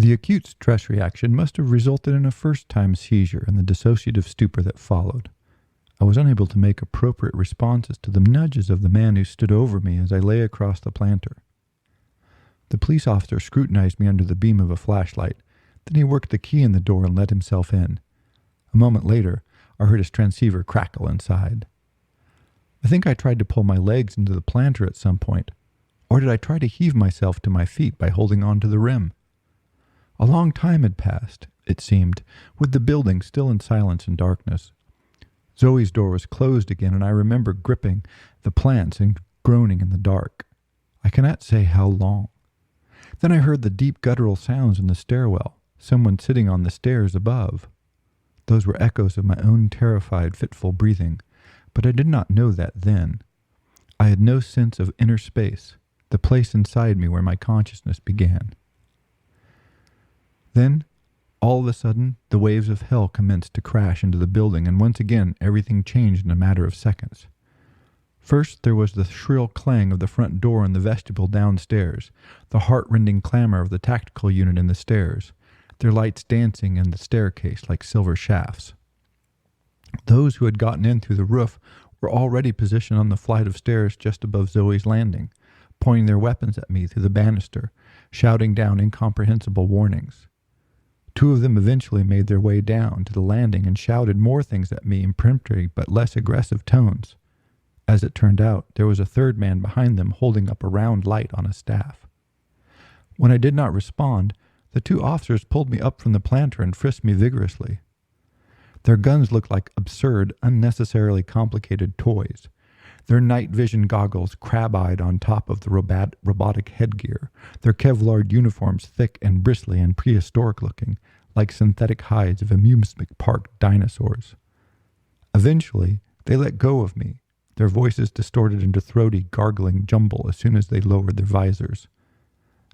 The acute stress reaction must have resulted in a first-time seizure and the dissociative stupor that followed. I was unable to make appropriate responses to the nudges of the man who stood over me as I lay across the planter. The police officer scrutinized me under the beam of a flashlight. Then he worked the key in the door and let himself in. A moment later, I heard his transceiver crackle inside. I think I tried to pull my legs into the planter at some point. Or did I try to heave myself to my feet by holding on to the rim? A long time had passed, it seemed, with the building still in silence and darkness. Zoe's door was closed again, and I remember gripping the plants and groaning in the dark. I cannot say how long. Then I heard the deep guttural sounds in the stairwell, someone sitting on the stairs above. Those were echoes of my own terrified, fitful breathing, but I did not know that then. I had no sense of inner space, the place inside me where my consciousness began. Then, all of a sudden, the waves of hell commenced to crash into the building, and once again everything changed in a matter of seconds. First, there was the shrill clang of the front door in the vestibule downstairs, the heart-rending clamor of the tactical unit in the stairs, their lights dancing in the staircase like silver shafts. Those who had gotten in through the roof were already positioned on the flight of stairs just above Zoe's landing, pointing their weapons at me through the banister, shouting down incomprehensible warnings. Two of them eventually made their way down to the landing and shouted more things at me in peremptory but less aggressive tones. As it turned out, there was a third man behind them holding up a round light on a staff. When I did not respond, the two officers pulled me up from the planter and frisked me vigorously. Their guns looked like absurd, unnecessarily complicated toys. Their night vision goggles crab-eyed on top of the robotic headgear, their Kevlar uniforms thick and bristly and prehistoric-looking, like synthetic hides of amusement park dinosaurs. Eventually, they let go of me, their voices distorted into throaty, gargling jumble as soon as they lowered their visors.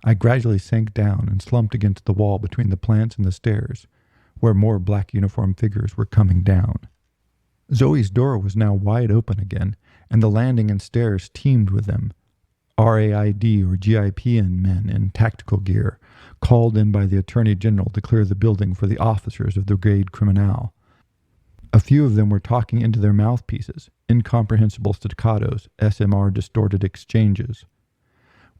I gradually sank down and slumped against the wall between the plants and the stairs, where more black uniformed figures were coming down. Zoe's door was now wide open again, and the landing and stairs teemed with them. RAID or GIPN men in tactical gear, called in by the Attorney General to clear the building for the officers of the Brigade Criminale. A few of them were talking into their mouthpieces, incomprehensible staccatos, SMR-distorted exchanges.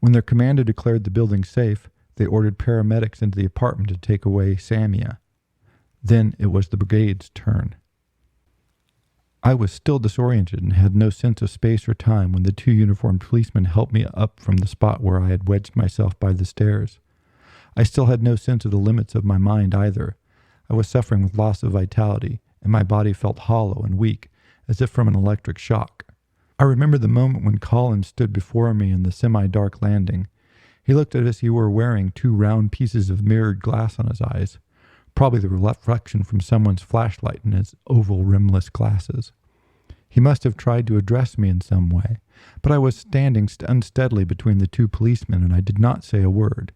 When their commander declared the building safe, they ordered paramedics into the apartment to take away Samia. Then it was the brigade's turn. I was still disoriented and had no sense of space or time when the two uniformed policemen helped me up from the spot where I had wedged myself by the stairs. I still had no sense of the limits of my mind either. I was suffering with loss of vitality, and my body felt hollow and weak, as if from an electric shock. I remember the moment when Collin stood before me in the semi-dark landing. He looked as if he were wearing two round pieces of mirrored glass on his eyes, probably the reflection from someone's flashlight in his oval rimless glasses. He must have tried to address me in some way, but I was standing unsteadily between the two policemen, and I did not say a word.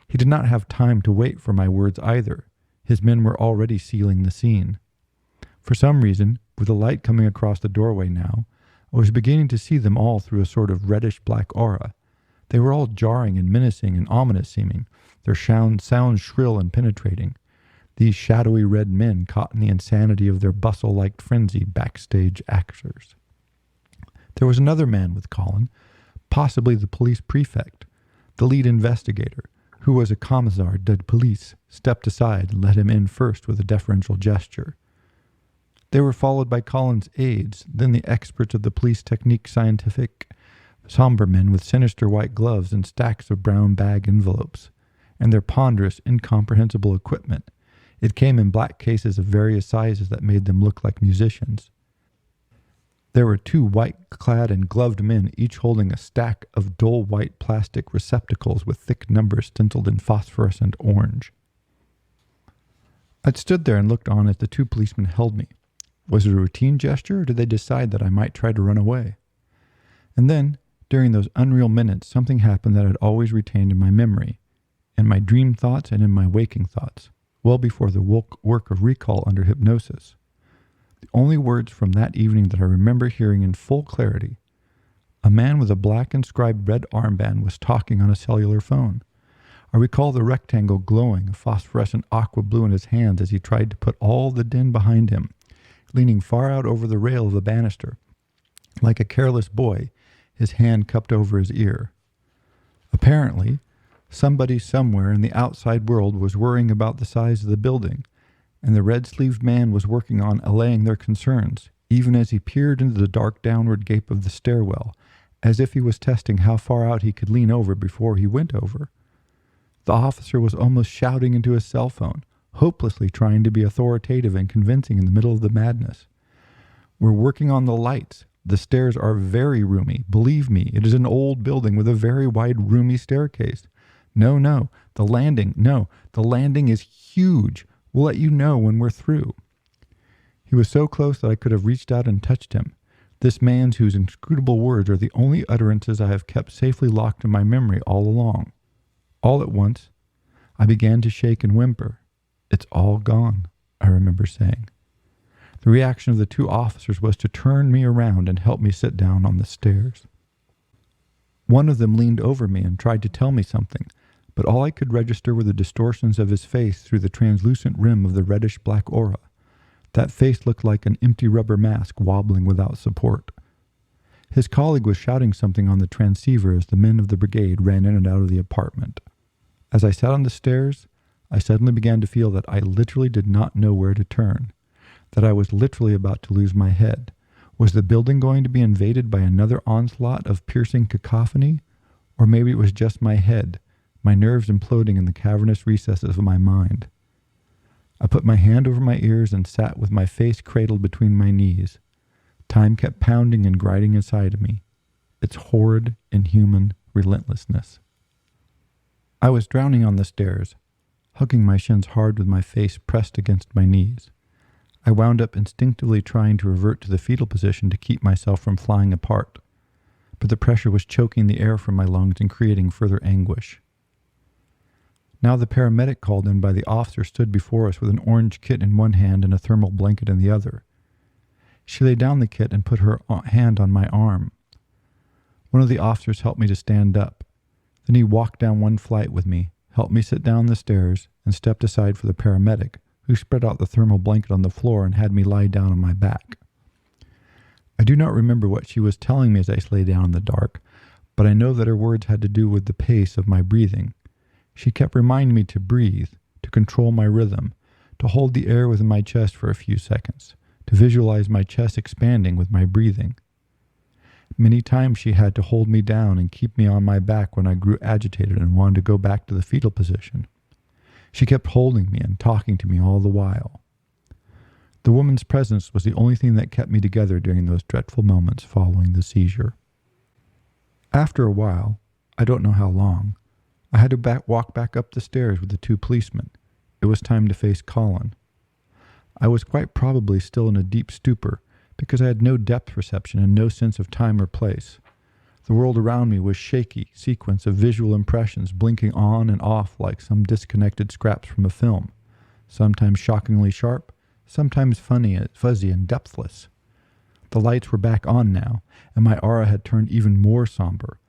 He did not have time to wait for my words either. His men were already sealing the scene. For some reason, with the light coming across the doorway now, I was beginning to see them all through a sort of reddish-black aura. They were all jarring and menacing and ominous-seeming, their sounds shrill and penetrating. These shadowy red men caught in the insanity of their bustle-like frenzy backstage actors. There was another man with Collin, possibly the police prefect. The lead investigator, who was a commissar de police, stepped aside and let him in first with a deferential gesture. They were followed by Collin's aides, then the experts of the police technique scientific, somber men with sinister white gloves and stacks of brown bag envelopes, and their ponderous, incomprehensible equipment. It came in black cases of various sizes that made them look like musicians. There were two white-clad and gloved men, each holding a stack of dull white plastic receptacles with thick numbers stenciled in phosphorescent orange. I stood there and looked on as the two policemen held me. Was it a routine gesture, or did they decide that I might try to run away? And then, during those unreal minutes, something happened that I had always retained in my memory, in my dream thoughts and in my waking thoughts, well before the work of recall under hypnosis. The only words from that evening that I remember hearing in full clarity: a man with a black inscribed red armband was talking on a cellular phone. I recall the rectangle glowing, a phosphorescent aqua blue in his hands as he tried to put all the din behind him, leaning far out over the rail of the banister, like a careless boy, his hand cupped over his ear. Apparently, somebody somewhere in the outside world was worrying about the size of the building, and the red-sleeved man was working on allaying their concerns, even as he peered into the dark downward gape of the stairwell, as if he was testing how far out he could lean over before he went over. The officer was almost shouting into his cell phone, hopelessly trying to be authoritative and convincing in the middle of the madness. "We're working on the lights. The stairs are very roomy. Believe me, it is an old building with a very wide, roomy staircase. No, the landing is huge. We'll let you know when we're through." He was so close that I could have reached out and touched him. This man's whose inscrutable words are the only utterances I have kept safely locked in my memory all along. All at once, I began to shake and whimper. "It's all gone," I remember saying. The reaction of the two officers was to turn me around and help me sit down on the stairs. One of them leaned over me and tried to tell me something, but all I could register were the distortions of his face through the translucent rim of the reddish-black aura. That face looked like an empty rubber mask wobbling without support. His colleague was shouting something on the transceiver as the men of the brigade ran in and out of the apartment. As I sat on the stairs, I suddenly began to feel that I literally did not know where to turn, that I was literally about to lose my head. Was the building going to be invaded by another onslaught of piercing cacophony? Or maybe it was just my head, my nerves imploding in the cavernous recesses of my mind. I put my hand over my ears and sat with my face cradled between my knees. Time kept pounding and grinding inside of me, its horrid, inhuman relentlessness. I was drowning on the stairs, hugging my shins hard with my face pressed against my knees. I wound up instinctively trying to revert to the fetal position to keep myself from flying apart, but the pressure was choking the air from my lungs and creating further anguish. Now the paramedic called in by the officer stood before us with an orange kit in one hand and a thermal blanket in the other. She laid down the kit and put her hand on my arm. One of the officers helped me to stand up. Then he walked down one flight with me, helped me sit down the stairs, and stepped aside for the paramedic, who spread out the thermal blanket on the floor and had me lie down on my back. I do not remember what she was telling me as I lay down in the dark, but I know that her words had to do with the pace of my breathing. She kept reminding me to breathe, to control my rhythm, to hold the air within my chest for a few seconds, to visualize my chest expanding with my breathing. Many times she had to hold me down and keep me on my back when I grew agitated and wanted to go back to the fetal position. She kept holding me and talking to me all the while. The woman's presence was the only thing that kept me together during those dreadful moments following the seizure. After a while, I don't know how long, I had to walk back up the stairs with the two policemen. It was time to face Collin. I was quite probably still in a deep stupor because I had no depth perception and no sense of time or place. The world around me was shaky sequence of visual impressions blinking on and off like some disconnected scraps from a film, sometimes shockingly sharp, sometimes funny, fuzzy, and depthless. The lights were back on now, and my aura had turned even more somber.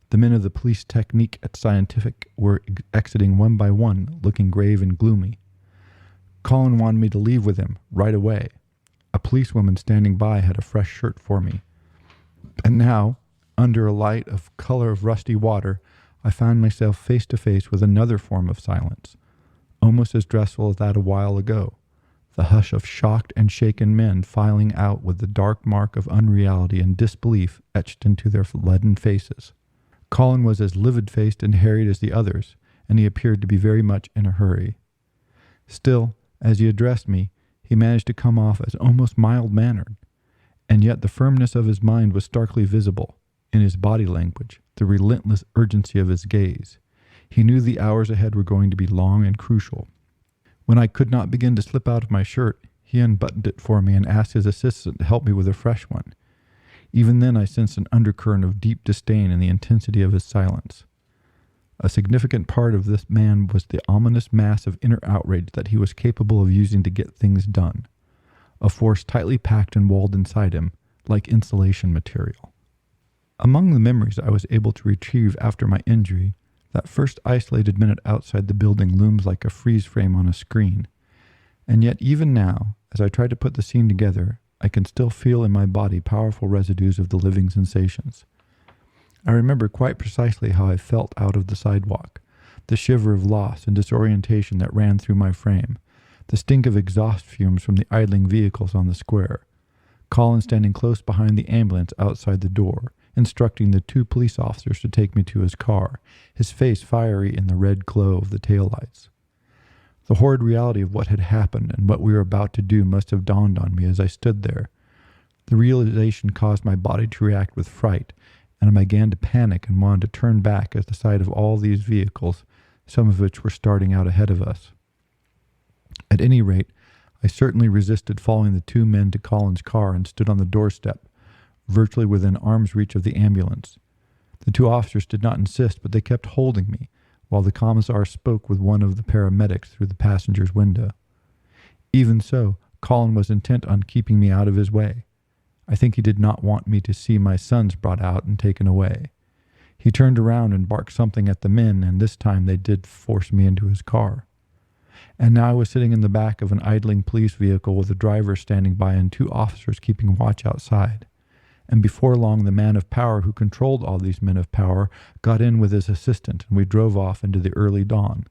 The men of the police technique at Scientific were exiting one by one, looking grave and gloomy. Collin wanted me to leave with him right away. A policewoman standing by had a fresh shirt for me. And now, under a light of color of rusty water, I found myself face to face with another form of silence, almost as dreadful as that a while ago. The hush of shocked and shaken men filing out with the dark mark of unreality and disbelief etched into their leaden faces. Collin was as livid-faced and harried as the others, and he appeared to be very much in a hurry. Still, as he addressed me, he managed to come off as almost mild-mannered, and yet the firmness of his mind was starkly visible, in his body language, the relentless urgency of his gaze. He knew the hours ahead were going to be long and crucial. When I could not begin to slip out of my shirt, he unbuttoned it for me and asked his assistant to help me with a fresh one. Even then I sensed an undercurrent of deep disdain in the intensity of his silence. A significant part of this man was the ominous mass of inner outrage that he was capable of using to get things done, a force tightly packed and walled inside him, like insulation material. Among the memories I was able to retrieve after my injury, That first isolated minute outside the building looms like a freeze frame on a screen. And yet even now, as I try to put the scene together, I can still feel in my body powerful residues of the living sensations. I remember quite precisely how I felt out of the sidewalk, the shiver of loss and disorientation that ran through my frame, the stink of exhaust fumes from the idling vehicles on the square, Collin standing close behind the ambulance outside the door, instructing the 2 police officers to take me to his car, his face fiery in the red glow of the taillights. The horrid reality of what had happened and what we were about to do must have dawned on me as I stood there. The realization caused my body to react with fright, and I began to panic and wanted to turn back at the sight of all these vehicles, some of which were starting out ahead of us. At any rate, I certainly resisted following the 2 men to Collin's car and stood on the doorstep, virtually within arm's reach of the ambulance. The 2 officers did not insist, but they kept holding me, while the commissar spoke with one of the paramedics through the passenger's window. Even so, Collin was intent on keeping me out of his way. I think he did not want me to see my sons brought out and taken away. He turned around and barked something at the men, and this time they did force me into his car. And now I was sitting in the back of an idling police vehicle with a driver standing by and 2 officers keeping watch outside. And before long, the man of power who controlled all these men of power got in with his assistant, and we drove off into the early dawn,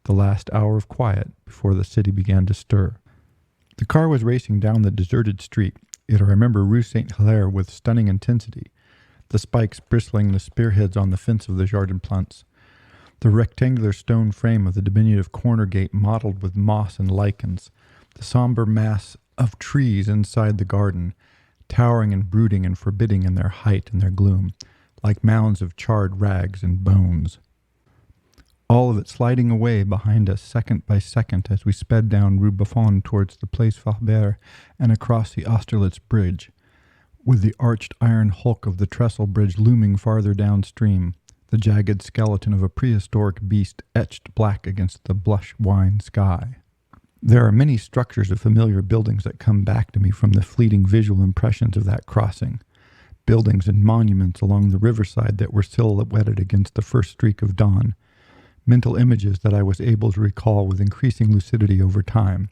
the last hour of quiet before the city began to stir. The car was racing down the deserted street, yet I remember Rue Saint-Hilaire with stunning intensity, the spikes bristling the spearheads on the fence of the Jardin Plants, the rectangular stone frame of the diminutive corner gate mottled with moss and lichens, the somber mass of trees inside the garden, towering and brooding and forbidding in their height and their gloom, like mounds of charred rags and bones. All of it sliding away behind us second by second as we sped down Rue Buffon towards the Place Faubert and across the Austerlitz Bridge, with the arched iron hulk of the trestle bridge looming farther downstream, the jagged skeleton of a prehistoric beast etched black against the blush wine sky. There are many structures of familiar buildings that come back to me from the fleeting visual impressions of that crossing, buildings and monuments along the riverside that were silhouetted against the first streak of dawn, mental images that I was able to recall with increasing lucidity over time,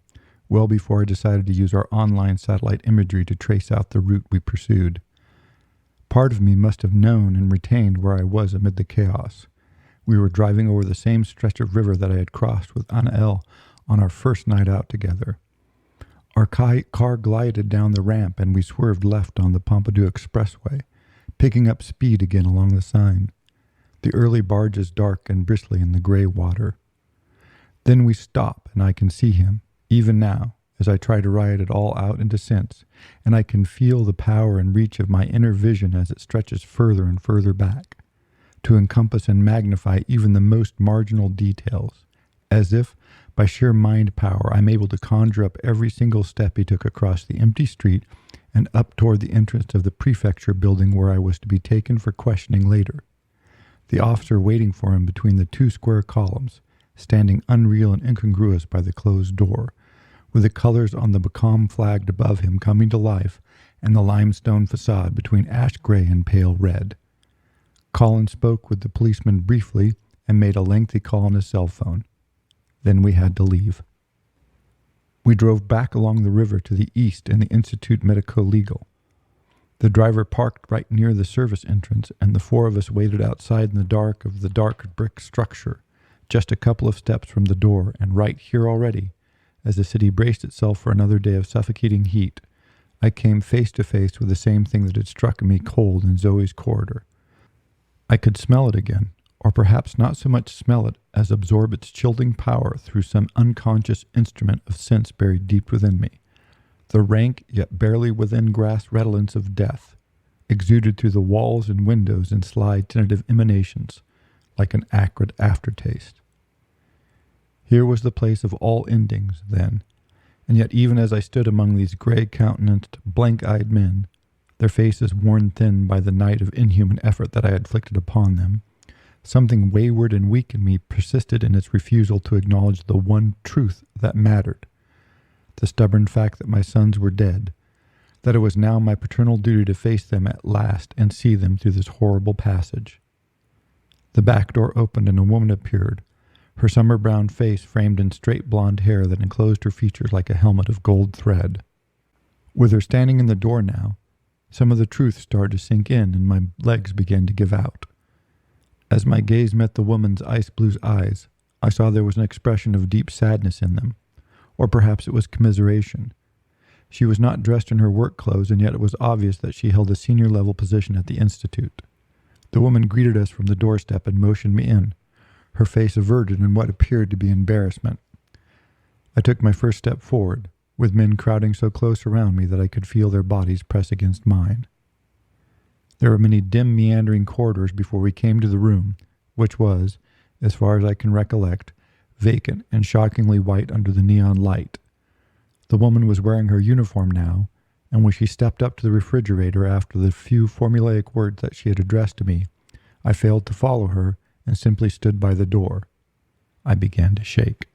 well before I decided to use our online satellite imagery to trace out the route we pursued. Part of me must have known and retained where I was amid the chaos. We were driving over the same stretch of river that I had crossed with Anaël on our first night out together. Our car glided down the ramp and we swerved left on the Pompidou Expressway, picking up speed again along the Seine, the early barges dark and bristly in the gray water. Then we stop and I can see him, even now, as I try to write it all out into sense, and I can feel the power and reach of my inner vision as it stretches further and further back, to encompass and magnify even the most marginal details, as if, by sheer mind power, I'm able to conjure up every single step he took across the empty street and up toward the entrance of the prefecture building where I was to be taken for questioning later, the officer waiting for him between the 2 square columns, standing unreal and incongruous by the closed door, with the colors on the Bacam flag above him coming to life and the limestone facade between ash gray and pale red. Collin spoke with the policeman briefly and made a lengthy call on his cell phone. Then we had to leave. We drove back along the river to the east in the Institut Medico-Legal. The driver parked right near the service entrance, and the 4 of us waited outside in the dark of the dark brick structure, just a couple of steps from the door, and right here already, as the city braced itself for another day of suffocating heat, I came face to face with the same thing that had struck me cold in Zoe's corridor. I could smell it again, or perhaps not so much smell it as absorb its chilling power through some unconscious instrument of sense buried deep within me. The rank yet barely within grasp redolence of death, exuded through the walls and windows in sly tentative emanations, like an acrid aftertaste. Here was the place of all endings, then, and yet even as I stood among these gray-countenanced, blank-eyed men, their faces worn thin by the night of inhuman effort that I had inflicted upon them, something wayward and weak in me persisted in its refusal to acknowledge the one truth that mattered, the stubborn fact that my sons were dead, that it was now my paternal duty to face them at last and see them through this horrible passage. The back door opened and a woman appeared, her summer brown face framed in straight blonde hair that enclosed her features like a helmet of gold thread. With her standing in the door now, some of the truth started to sink in and my legs began to give out. As my gaze met the woman's ice blue eyes, I saw there was an expression of deep sadness in them, or perhaps it was commiseration. She was not dressed in her work clothes, and yet it was obvious that she held a senior-level position at the Institute. The woman greeted us from the doorstep and motioned me in, her face averted in what appeared to be embarrassment. I took my first step forward, with men crowding so close around me that I could feel their bodies press against mine. There were many dim, meandering corridors before we came to the room, which was, as far as I can recollect, vacant and shockingly white under the neon light. The woman was wearing her uniform now, and when she stepped up to the refrigerator after the few formulaic words that she had addressed to me, I failed to follow her and simply stood by the door. I began to shake.